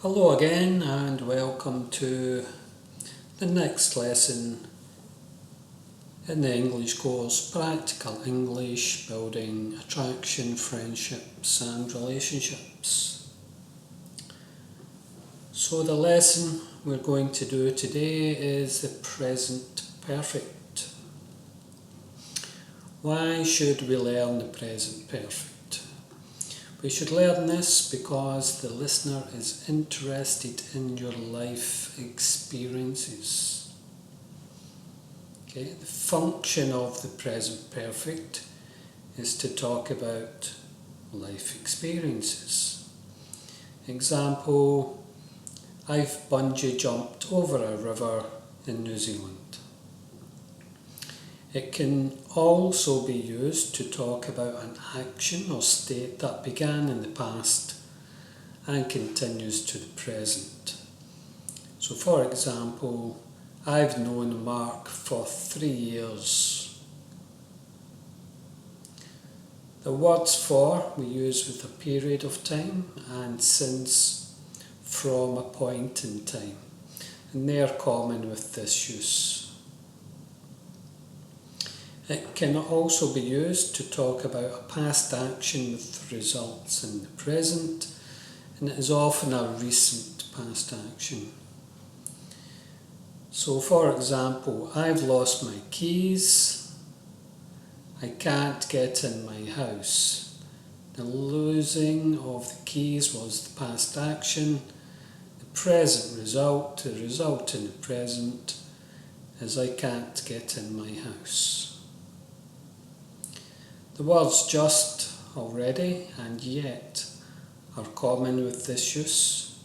Hello again and welcome to the next lesson in the English course, Practical English, Building Attraction, Friendships and Relationships. So the lesson we're going to do today is the present perfect. Why should we learn the present perfect? We should learn this because the listener is interested in your life experiences. Okay, the function of the present perfect is to talk about life experiences. Example, I've bungee jumped over a river in New Zealand. It can also be used to talk about an action or state that began in the past and continues to the present. So for example, I've known Mark for 3 years. The words for we use with a period of time and since from a point in time, and they are common with this use. It can also be used to talk about a past action with results in the present, and it is often a recent past action. So for example, I've lost my keys. I can't get in my house. The losing of the keys was the past action. The present result, the result in the present, is I can't get in my house. The words just, already and yet are common with this use,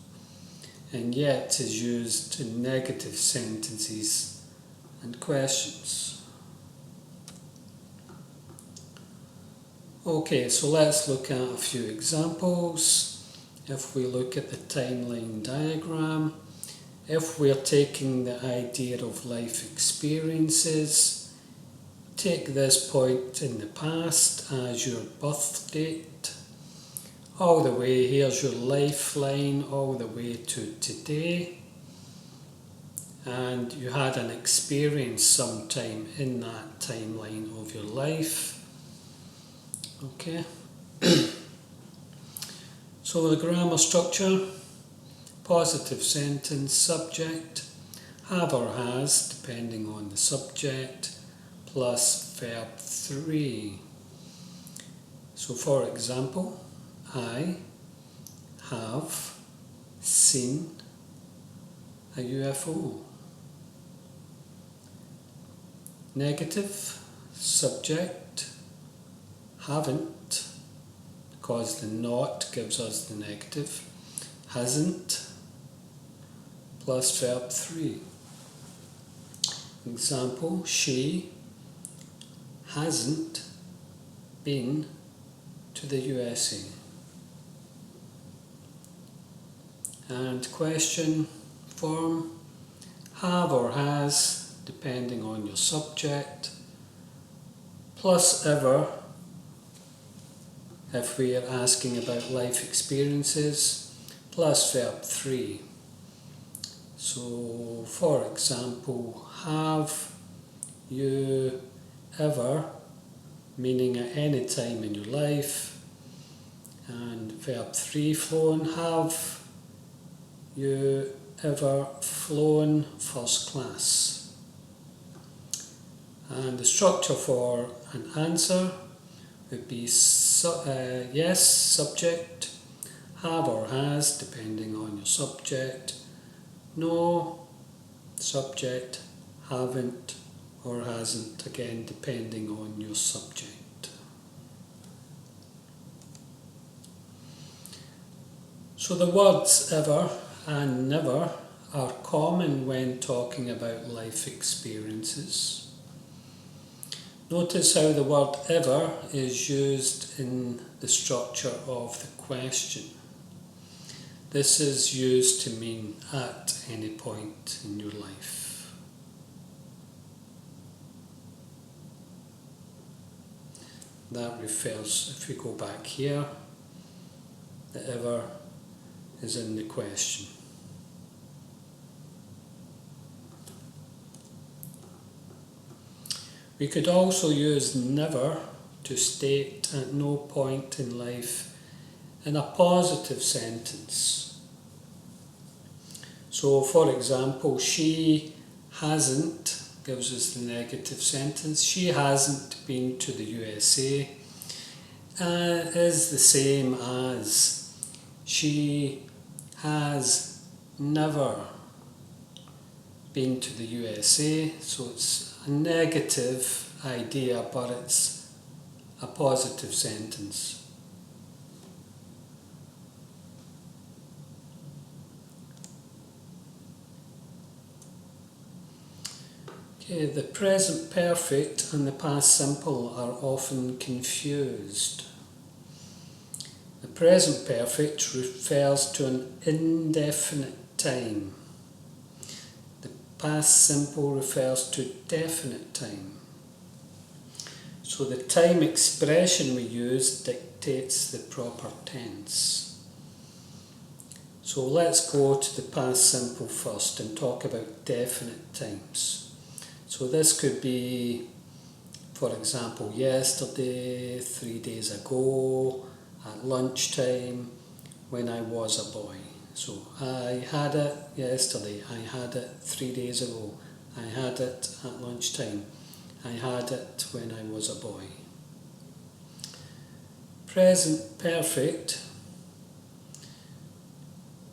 and yet is used in negative sentences and questions. Okay, so let's look at a few examples. If we look at the timeline diagram, if we're taking the idea of life experiences, take this point in the past as your birth date. All the way, here's your lifeline, all the way to today. And you had an experience sometime in that timeline of your life. Okay. So the grammar structure, positive sentence, subject, have or has, depending on the subject, plus verb 3. So for example, I have seen a UFO. Negative, subject, haven't, because the not gives us the negative, hasn't, plus verb 3. Example, she hasn't been to the USA. And question form, have or has, depending on your subject, plus ever, if we are asking about life experiences, plus verb 3. So, for example, have you ever, meaning at any time in your life, and verb 3 flown, have you ever flown first class? And the structure for an answer would be yes, subject, have or has, depending on your subject, no, subject, haven't or hasn't, again depending on your subject. So the words ever and never are common when talking about life experiences. Notice how the word ever is used in the structure of the question. This is used to mean at any point in your life. That refers, if we go back here, the ever is in the question. We could also use never to state at no point in life in a positive sentence. So, for example, she hasn't gives us the negative sentence. She hasn't been to the USA is the same as she has never been to the USA. So it's a negative idea, but it's a positive sentence. Okay, the present perfect and the past simple are often confused. The present perfect refers to an indefinite time. The past simple refers to definite time. So the time expression we use dictates the proper tense. So let's go to the past simple first and talk about definite times. So this could be, for example, yesterday, 3 days ago, at lunchtime, when I was a boy. So I had it yesterday, I had it 3 days ago, I had it at lunchtime, I had it when I was a boy. Present perfect,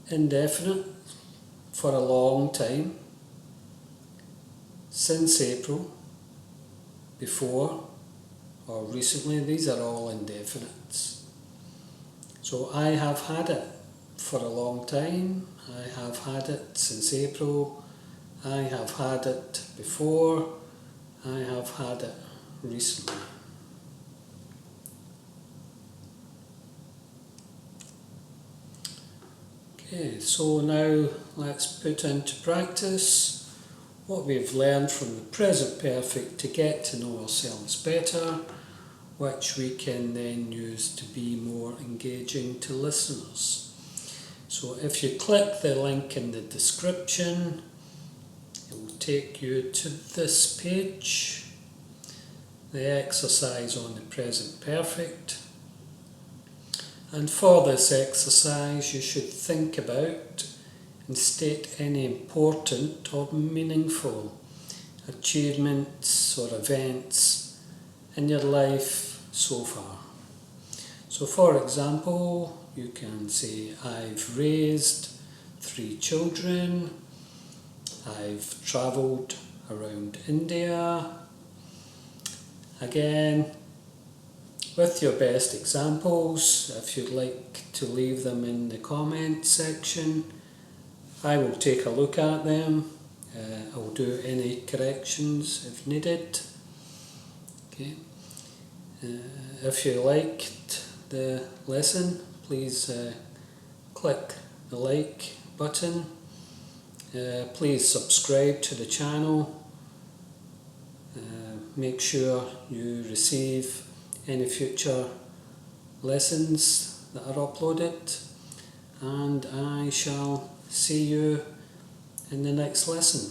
indefinite, for a long time, since April, before, or recently. These are all indefinites. So I have had it for a long time, I have had it since April, I have had it before, I have had it recently. Okay, so now let's put into practice what we've learned from the present perfect to get to know ourselves better, which we can then use to be more engaging to listeners. So if you click the link in the description, it will take you to this page, the exercise on the present perfect. And for this exercise, you should think about and state any important or meaningful achievements or events in your life so far. So for example, you can say, I've raised 3 children, I've travelled around India. Again, with your best examples, if you'd like to leave them in the comment section, I will take a look at them. I'll do any corrections if needed. Okay. If you liked the lesson, please click the like button. Please subscribe to the channel. Make sure you receive any future lessons that are uploaded, and I shall see you in the next lesson.